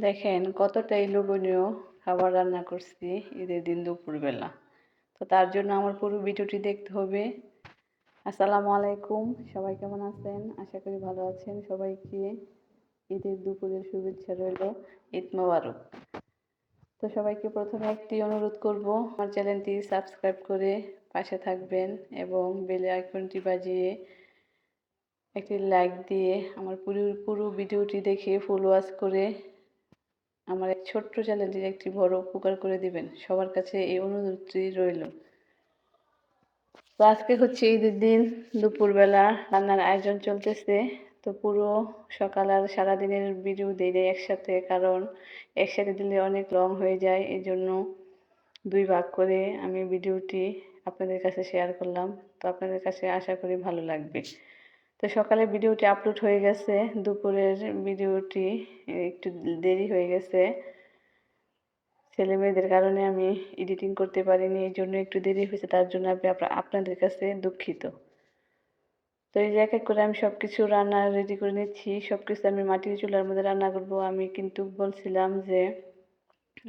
দেখেন কতটাই লোভনীয় খাবার রান্না করছি ঈদের দিন দুপুরবেলা। তো তার জন্য আমার পুরো ভিডিওটি দেখতে হবে। আসসালামু আলাইকুম, সবাই কেমন আছেন? আশা করি ভালো আছেন। সবাইকে ঈদের দুপুরের শুভেচ্ছা রইল। ঈদ মোবারক। তো সবাইকে প্রথমে একটি অনুরোধ করব, আমার চ্যানেলটি সাবস্ক্রাইব করে পাশে থাকবেন এবং বেল আইকনটি বাজিয়ে একটি লাইক দিয়ে আমার পুরো ভিডিওটি দেখে ফুল ওয়াচ করে আমার এই ছোট্ট চ্যানেলটির একটি বড় উপকার করে দিবেন। সবার কাছে এই অনুরোধটি রইল। তো আজকে হচ্ছে ঈদের দিন দুপুরবেলা রান্নার আয়োজন চলতেছে। তো পুরো সকাল আর সারাদিনের ভিডিও দিলে একসাথে, কারণ একসাথে দিলে অনেক লং হয়ে যায়। এই জন্য দুই ভাগ করে আমি ভিডিওটি আপনাদের কাছে শেয়ার করলাম। তো আপনাদের কাছে আশা করি ভালো লাগবে। তো সকালে ভিডিওটি আপলোড হয়ে গেছে, দুপুরের ভিডিওটি একটু দেরি হয়ে গেছে। ছেলে মেয়েদের কারণে আমি এডিটিং করতে পারিনি, এই জন্য একটু দেরি হয়েছে। তার জন্য আপনাদের কাছে দুঃখিত। তো এই যে এক এক করে আমি সব কিছু রান্না রেডি করে নিচ্ছি। সব কিছু আমি মাটির চুলার মধ্যে রান্না করব। আমি কিন্তু বলছিলাম যে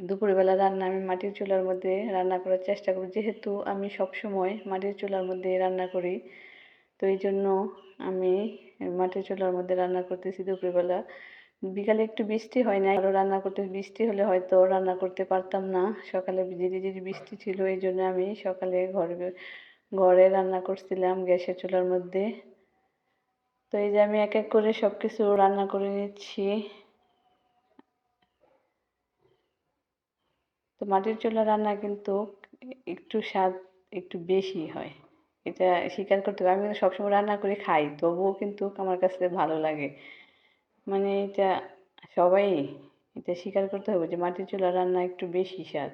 দুপুরবেলা রান্না আমি মাটির চুলার মধ্যে রান্না করার চেষ্টা করব, যেহেতু আমি সব সময় মাটির চুলার মধ্যে রান্না করি। তো এই জন্য আমি মাটির চুলার মধ্যে রান্না করতেছি দুপুরবেলা। বিকালে একটু বৃষ্টি হয় না, আরও রান্না করতে বৃষ্টি হলে হয়তো রান্না করতে পারতাম না। সকালে ঝিরি ঝিরি বৃষ্টি ছিল, এই জন্য আমি সকালে ঘরে রান্না করছিলাম গ্যাসের চুলার মধ্যে। তো এই যে আমি এক এক করে সব কিছু রান্না করে নিচ্ছি। তো মাটির চুলা রান্না কিন্তু একটু স্বাদ একটু বেশি হয়, এটা স্বীকার করতে হবে। আমি কিন্তু সবসময় রান্না করে খাই, তবুও কিন্তু আমার কাছে ভালো লাগে। মানে এটা সবাই এটা স্বীকার করতে হবে যে মাটির চুলার রান্না একটু বেশি স্বাদ।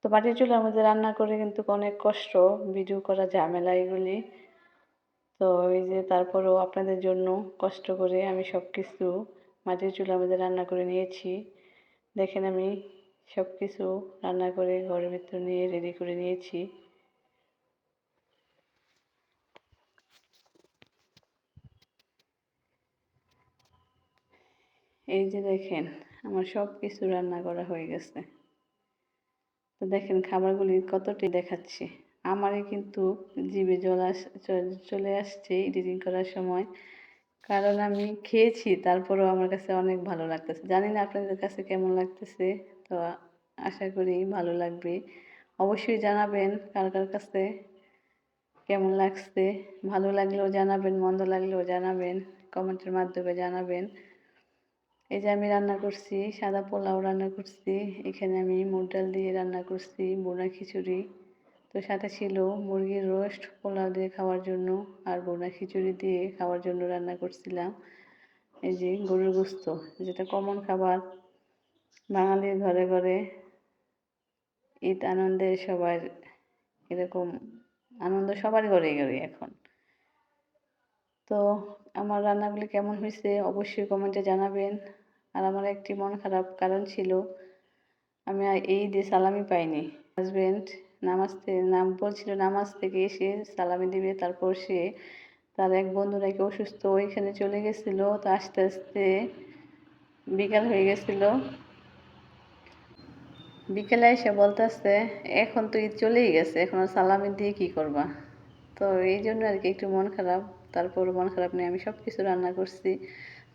তো মাটির চুলার মধ্যে রান্না করে কিন্তু অনেক কষ্ট, ভিডিও করা ঝামেলা এগুলি। তো এই যে তারপরেও আপনাদের জন্য কষ্ট করে আমি সব কিছু মাটির চুলার মধ্যে রান্না করে নিয়েছি। দেখেন আমি সব কিছু রান্না করে ঘরের ভিতর নিয়ে রেডি করে নিয়েছি। এই যে দেখেন আমার সব কিছু রান্না করা হয়ে গেছে। তো দেখেন খাবারগুলি কতটি দেখাচ্ছি, আমারই কিন্তু জিভে জল চলে আসছে এডিটিং করার সময়, কারণ আমি খেয়েছি। তারপরেও আমার কাছে অনেক ভালো লাগতেছে। জানি না আপনাদের কাছে কেমন লাগতেছে। তো আশা করি ভালো লাগবে। অবশ্যই জানাবেন কার কার কাছে কেমন লাগছে। ভালো লাগলেও জানাবেন, মন্দ লাগলেও জানাবেন, কমেন্টের মাধ্যমে জানাবেন। এই যে আমি রান্না করছি সাদা পোলাও রান্না করছি, এখানে আমি মুগ ডাল দিয়ে রান্না করছি বোনা খিচুড়ি। তো সাথে ছিল মুরগির রোস্ট পোলাও দিয়ে খাওয়ার জন্য, আর বোনা খিচুড়ি দিয়ে খাওয়ার জন্য রান্না করছিলাম এই যে গরুর গোস্ত, যেটা কমন খাবার বাঙালির ঘরে ঘরে। ঈদ আনন্দে সবার এরকম আনন্দ সবার ঘরে ঘরে এখন। তো আমার রান্নাগুলি কেমন হয়েছে অবশ্যই কমেন্টে জানাবেন। আর আমার একটি মন খারাপ কারণ ছিল, আমি এই ঈদে সালামি পাইনি। হাজবেন্ড নাম বলছিল নামাজ থেকে এসে সালামি দিবে, তারপর সে তার এক বন্ধু নাকি অসুস্থ, ওইখানে চলে গেছিল। তো আস্তে আস্তে বিকাল হয়ে গেছিল। বিকেলে এসে বলতেছে এখন তো ঈদ চলেই গেছে, এখন আর সালামি দিয়ে কি করবা। তো এই জন্য আর কি একটু মন খারাপ। তারপর মন খারাপ নিয়ে আমি সব কিছু রান্না করছি।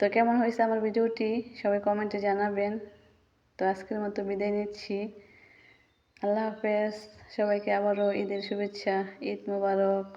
তো কেমন হয়েছে আমার ভিডিওটি সবাই কমেন্টে জানাবেন। তো আজকের মতো বিদায় নিচ্ছি। আল্লাহ হাফেজ। সবাইকে আবারও ঈদের শুভেচ্ছা। ঈদ মোবারক।